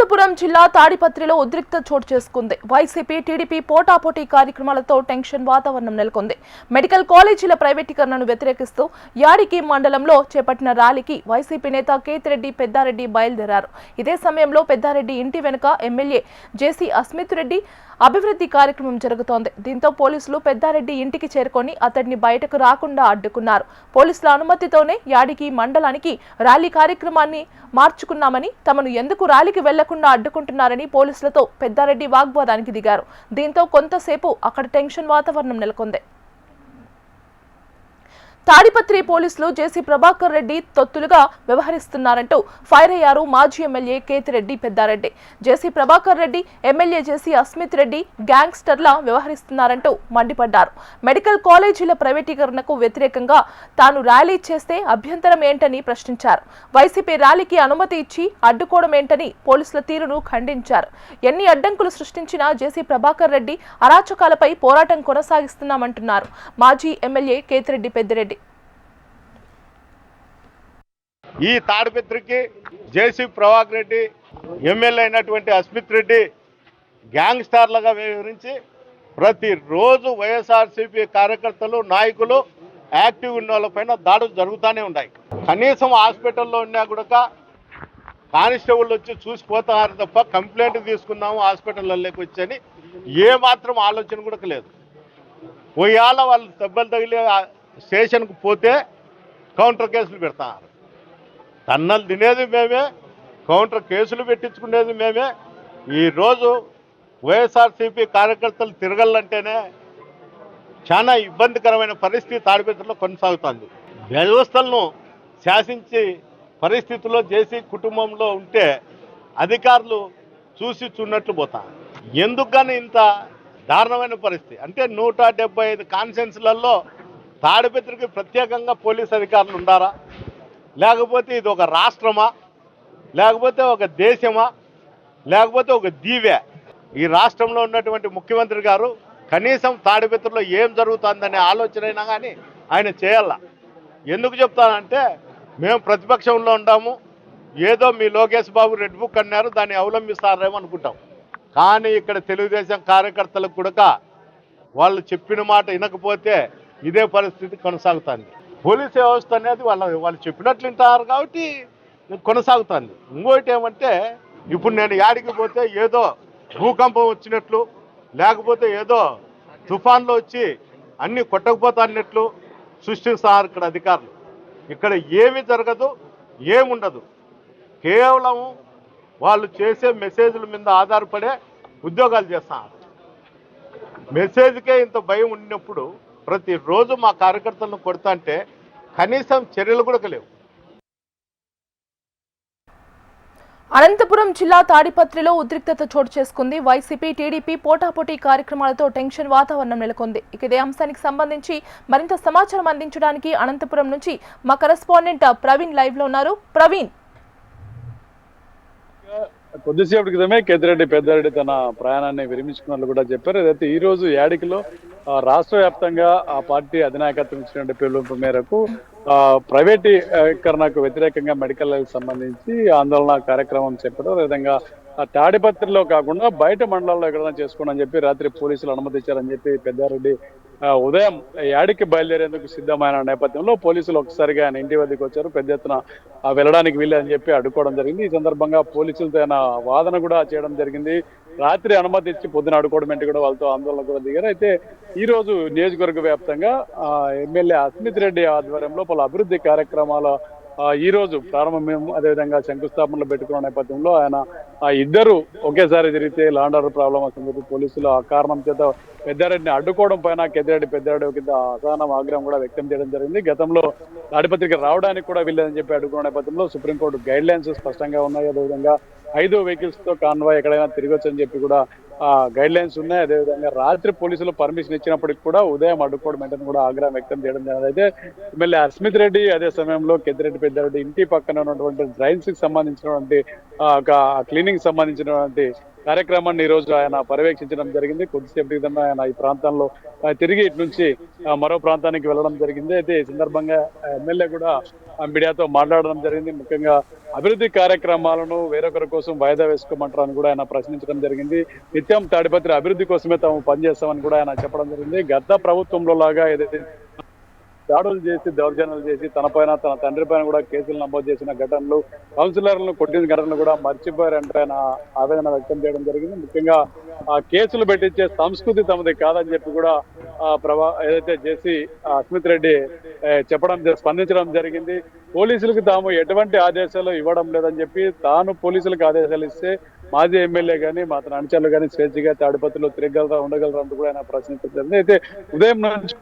అనంతపురం జిల్లా తాడిపత్రిలో ఉద్రిక్త చోటు చేసుకుంది. వైసీపీ టీడీపీ పోటాపోటీ కార్యక్రమాలతో టెన్షన్ వాతావరణం నెలకొంది. మెడికల్ కాలేజీల ప్రైవేటీకరణను వ్యతిరేకిస్తూ యాడికి మండలంలో చేపట్టిన ర్యాలీకి వైసీపీ నేత కేతిరెడ్డి పెద్దారెడ్డి బయలుదేరారు. ఇదే సమయంలో పెద్దారెడ్డి ఇంటి వెనుక ఎమ్మెల్యే జేసీ అస్మిత్ రెడ్డి అభివృద్ధి కార్యక్రమం జరుగుతోంది. దీంతో పోలీసులు పెద్దారెడ్డి ఇంటికి చేరుకొని అతడిని బయటకు రాకుండా అడ్డుకున్నారు. పోలీసుల అనుమతితోనే యాడికి మండలానికి ర్యాలీ కార్యక్రమాన్ని మార్చుకున్నామని, తమను ఎందుకు ర్యాలీకి వెళ్లకుండా అడ్డుకుంటున్నారని పోలీసులతో పెద్దారెడ్డి వాగ్వాదానికి దిగారు. దీంతో కొంతసేపు అక్కడ టెన్షన్ వాతావరణం నెలకొంది. తాడిపత్రి పోలీసులు జేసీ ప్రభాకర్ రెడ్డి తొత్తులుగా వ్యవహరిస్తున్నారంటూ ఫైర్ అయ్యారు మాజీ ఎమ్మెల్యే కేతిరెడ్డి పెద్దారెడ్డి. జేసీ ప్రభాకర్ రెడ్డి, ఎమ్మెల్యే జేసీ అస్మిత్ రెడ్డి గ్యాంగ్స్టర్లా వ్యవహరిస్తున్నారంటూ మండిపడ్డారు. మెడికల్ కాలేజీల ప్రైవేటీకరణకు వ్యతిరేకంగా తాను ర్యాలీ చేస్తే అభ్యంతరం ఏంటని ప్రశ్నించారు. వైసీపీ ర్యాలీకి అనుమతి ఇచ్చి అడ్డుకోవడం ఏంటని పోలీసుల తీరును ఖండించారు. ఎన్ని అడ్డంకులు సృష్టించినా జేసీ ప్రభాకర్ రెడ్డి అరాచకాలపై పోరాటం కొనసాగిస్తున్నామంటున్నారు మాజీ ఎమ్మెల్యే కేతిరెడ్డి పెద్దిరెడ్డి. ఈ తాడిపత్రికి జేసీ ప్రభాకర్ రెడ్డి, ఎమ్మెల్యే అయినటువంటి అస్మిత్ రెడ్డి గ్యాంగ్స్టార్లుగా వ్యవహరించి ప్రతిరోజు వైఎస్ఆర్సీపీ కార్యకర్తలు, నాయకులు, యాక్టివ్ ఉన్న వాళ్ళపైన దాడులు జరుగుతూనే ఉన్నాయి. కనీసం హాస్పిటల్లో ఉన్నా కూడా కానిస్టేబుల్ వచ్చి చూసిపోతారు తప్ప కంప్లైంట్ తీసుకుందాము హాస్పిటల్లోకి వచ్చని ఏమాత్రం ఆలోచన కూడా లేదు. పోయాల వాళ్ళు దెబ్బలు తగిలి స్టేషన్కు పోతే కౌంటర్ కేసులు పెడతారు. తన్నలు తినేది మేమే, కౌంటర్ కేసులు పెట్టించుకునేది మేమే. ఈరోజు వైఎస్ఆర్సీపీ కార్యకర్తలు తిరగాలంటేనే చాలా ఇబ్బందికరమైన పరిస్థితి తాడిపత్రిలో కొనసాగుతుంది. వ్యవస్థలను శాసించి పరిస్థితుల్లో జేసీ కుటుంబంలో ఉంటే అధికారులు చూసి చూడనట్లు పోతారు. ఎందుకు కానీ ఇంత దారుణమైన పరిస్థితి అంటే 175 కాన్స్టిట్యుయెన్సీలలో తాడిపత్రికి ప్రత్యేకంగా పోలీస్ అధికారులు ఉండారా, లేకపోతే ఇది ఒక రాష్ట్రమా, లేకపోతే ఒక దేశమా, లేకపోతే ఒక దీవే? ఈ రాష్ట్రంలో ఉన్నటువంటి ముఖ్యమంత్రి గారు కనీసం తాడిపత్రిలో ఏం జరుగుతుందనే ఆలోచన అయినా కానీ ఆయన చేయాల. ఎందుకు చెప్తానంటే మేము ప్రతిపక్షంలో ఉన్నాము, ఏదో మీ లోకేష్ బాబు రెడ్ బుక్ అన్నారు దాన్ని అవలంబిస్తారేమో అనుకుంటాం. కానీ ఇక్కడ తెలుగుదేశం కార్యకర్తలకు కూడా వాళ్ళు చెప్పిన మాట వినకపోతే ఇదే పరిస్థితి కొనసాగుతుంది. పోలీస్ వ్యవస్థ అనేది వాళ్ళు చెప్పినట్లు వింటారు కాబట్టి కొనసాగుతుంది. ఇంకోటి ఏమంటే ఇప్పుడు నేను యాడికి పోతే ఏదో భూకంపం వచ్చినట్లు, లేకపోతే ఏదో తుఫాన్లో వచ్చి అన్నీ కొట్టకపోతాన్నట్లు సృష్టిస్తారు ఇక్కడ అధికారులు. ఇక్కడ ఏమీ జరగదు, ఏముండదు. కేవలం వాళ్ళు చేసే మెసేజ్ల మీద ఆధారపడే ఉద్యోగాలు చేస్తున్నారు. మెసేజ్కే ఇంత భయం ఉన్నప్పుడు ప్రతిరోజు మా కార్యకర్తలను కొడతాంటే కనీసం చర్యలు కూడా లేవు. అనంతపురం జిల్లా తాడిపత్రిలో ఉద్రిక్తత చోటు చేసుకుంది. వైసీపీ టీడీపీ పోటాపోటీ కార్యక్రమాలతో టెన్షన్ వాతావరణం నెలకొంది. ఇక ఇదే అంశానికి సంబంధించి మరింత సమాచారం అందించడానికి అనంతపురం నుంచి మా కరెస్పాండెంట్ ప్రవీణ్ లైవ్ లో ఉన్నారు. ప్రవీణ్, కొద్దిసేపటి క్రితమే కేతిరెడ్డి పెద్దారెడ్డి తన ప్రయాణాన్ని విరమించుకున్నట్లు కూడా చెప్పారు. ఏదైతే ఈ రోజు యాడికిలో రాష్ట్ర వ్యాప్తంగా ఆ పార్టీ అధినాయకత్వం ఇచ్చినటువంటి పిలుపు మేరకు ప్రైవేటీకరణకు వ్యతిరేకంగా మెడికల్ సంబంధించి ఆందోళన కార్యక్రమం చెప్పడం, విధంగా తాడిపత్రిలో కాకుండా బయట మండలాల్లో ఎక్కడైనా చేసుకోండి అని చెప్పి రాత్రి పోలీసులు అనుమతించారని చెప్పి పెద్దారెడ్డి ఉదయం యాడికి బయలుదేరేందుకు సిద్ధమైన నేపథ్యంలో పోలీసులు ఒకసారిగా ఆయన ఇంటి వద్దకు వచ్చారు. పెద్ద ఎత్తున వెళ్ళడానికి వీల్లేదని చెప్పి అడ్డుకోవడం జరిగింది. ఈ సందర్భంగా పోలీసులతో ఆయన వాదన కూడా చేయడం జరిగింది. రాత్రి అనుమతి ఇచ్చి పొద్దున అడ్డుకోవడం ఏంటి కూడా వాళ్ళతో ఆందోళన కూడా దిగారు. అయితే ఈ రోజు నియోజకవర్గ వ్యాప్తంగా ఎమ్మెల్యే అస్మిత్ రెడ్డి ఆధ్వర్యంలో పలు అభివృద్ధి కార్యక్రమాల ఈ రోజు ప్రారంభం, అదేవిధంగా శంకుస్థాపనలు పెట్టుకున్న నేపథ్యంలో ఆయన ఇద్దరు ఒకేసారి తిరిగితే ల్యాండ్ ఆర్డర్ ప్రాబ్లం వస్తుంది. పోలీసులు ఆ కారణం చేత పెద్దారెడ్డిని అడ్డుకోవడం పైన కేతిరెడ్డి పెద్దారెడ్డి కింద అసహనం, ఆగ్రహం కూడా వ్యక్తం చేయడం జరిగింది. గతంలో తాడిపత్రికి రావడానికి కూడా వీల్లేదని చెప్పి అడ్డుకున్న నేపథ్యంలో సుప్రీంకోర్టు గైడ్ లైన్స్ స్పష్టంగా ఉన్నాయి. అదేవిధంగా 5 వెహికల్స్ తో కాన్వాయ్ ఎక్కడైనా తిరగొచ్చు అని చెప్పి కూడా గైడ్ లైన్స్ ఉన్నాయి. అదేవిధంగా రాత్రి పోలీసులు పర్మిషన్ ఇచ్చినప్పటికి కూడా ఉదయం అడ్డుకోవడం ఏంటని కూడా ఆగ్రహం వ్యక్తం చేయడం జరిగింది. అయితే ఎమ్మెల్యే అస్మిత్ రెడ్డి అదే సమయంలో కేతిరెడ్డి పెద్దారెడ్డి ఇంటి పక్కన ఉన్నటువంటి డ్రైన్స్ కి సంబంధించినటువంటి క్లీనింగ్ సంబంధించినటువంటి కార్యక్రమాన్ని ఈ రోజు ఆయన పర్యవేక్షించడం జరిగింది. కొద్దిసేపు క్రితం ఆయన ఈ ప్రాంతంలో తిరిగి ఇటు నుంచి మరో ప్రాంతానికి వెళ్ళడం జరిగింది. అయితే ఈ సందర్భంగా ఎమ్మెల్యే కూడా మీడియాతో మాట్లాడడం జరిగింది. ముఖ్యంగా అభివృద్ధి కార్యక్రమాలను వేరొకరి కోసం వాయిదా వేసుకోమంటారని కూడా ఆయన ప్రశ్నించడం జరిగింది. నిత్యం తాడిపత్రి అభివృద్ధి కోసమే తాము పనిచేస్తామని కూడా ఆయన చెప్పడం జరిగింది. గత ప్రభుత్వంలో లాగా ఏదైతే దాడులు చేసి దౌర్జన్యాలు చేసి తన తండ్రి పైన కూడా కేసులు నమోదు చేసిన ఘటనలు, కౌన్సిలర్లను కొట్టిన ఘటనలు కూడా మర్చిపోయారంటే ఆయన ఆవేదన వ్యక్తం చేయడం జరిగింది. ముఖ్యంగా ఆ కేసులు పెట్టించే సంస్కృతి తమది కాదని చెప్పి కూడా ఏదైతే చేసి అస్మిత్ రెడ్డి స్పందించడం జరిగింది. పోలీసులకు తాము ఎటువంటి ఆదేశాలు ఇవ్వడం లేదని చెప్పి తాను పోలీసులకు ఆదేశాలు ఇస్తే మాజీ ఎమ్మెల్యే గానీ మా తన అనుచరులు కానీ స్వేచ్ఛగా తాడిపత్రిలో ఉండగలరా అంటూ కూడా ఆయన ప్రశ్నించడం జరిగింది. అయితే ఉదయం నుంచి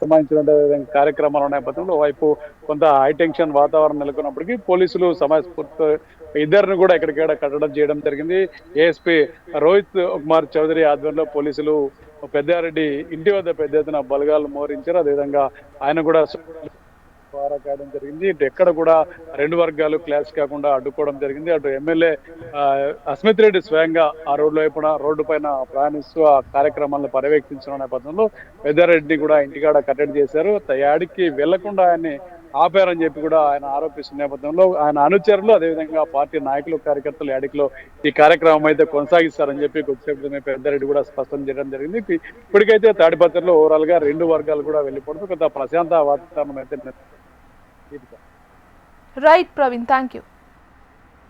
సంబంధించిన కార్యక్రమాల నేపథ్యంలో వైపు కొంత హైటెన్షన్ వాతావరణం నెలకొన్నప్పటికీ పోలీసులు సమయస్ఫూర్తి ఇద్దరిని కూడా ఎక్కడికక్కడ కట్టడం చేయడం జరిగింది. ఏఎస్పీ రోహిత్ కుమార్ చౌదరి ఆధ్వర్యంలో పోలీసులు పెద్దారెడ్డి ఇంటి వద్ద పెద్ద ఎత్తున బలగాలు మోహరించారు. అదేవిధంగా ఆయన కూడా కాయడం జరిగింది. ఇటు ఎక్కడ కూడా రెండు వర్గాలు క్లాస్ కాకుండా అడ్డుకోవడం జరిగింది. అటు ఎమ్మెల్యే అస్మిత్ రెడ్డి స్వయంగా ఆ రోడ్డు పైన ప్రయాణిస్తూ ఆ కార్యక్రమాలను పర్యవేక్షించిన నేపథ్యంలో పెద్దారెడ్డిని కూడా ఇంటికాడ కట్టడి చేశారు. యాడికి వెళ్లకుండా ఆయన్ని ఆపారని చెప్పి కూడా ఆయన ఆరోపిస్తున్న నేపథ్యంలో ఆయన అనుచరులు అదేవిధంగా పార్టీ నాయకులు కార్యకర్తలు యాడికిలో ఈ కార్యక్రమం అయితే కొనసాగిస్తారని చెప్పి కొద్దిసేపు పెద్దారెడ్డి కూడా స్పష్టం చేయడం జరిగింది. ఇప్పటికైతే తాడిపత్రిలో ఓవరాల్ గా రెండు వర్గాలు కూడా వెళ్ళిపోవడం కొంత ప్రశాంత వాతావరణం అయితే రైట్ ప్రవీణ్, థ్యాంక్ యూ.